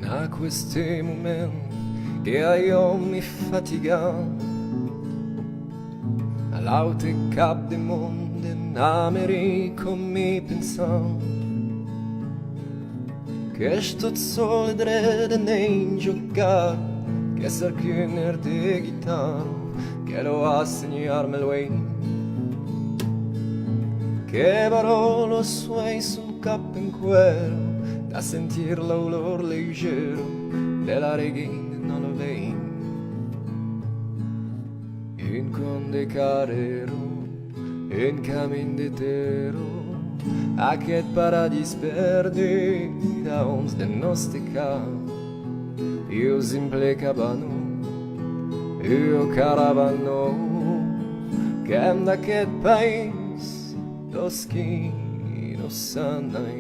a questi momenti che io mi fatiga all'aute cap del mondo in America mi pensavo che sto solo drede nei giocare che sarchiner di chitarra che lo ha segnarmelo che parolo suoi sul capo in cuero da sentir l'olor leggero della regina non lo vedo in conde carrero in camin de terro a che paradis perdi da ons de nostre cap io simple cabano io caravano Qu'em da che pais dos chi no sanai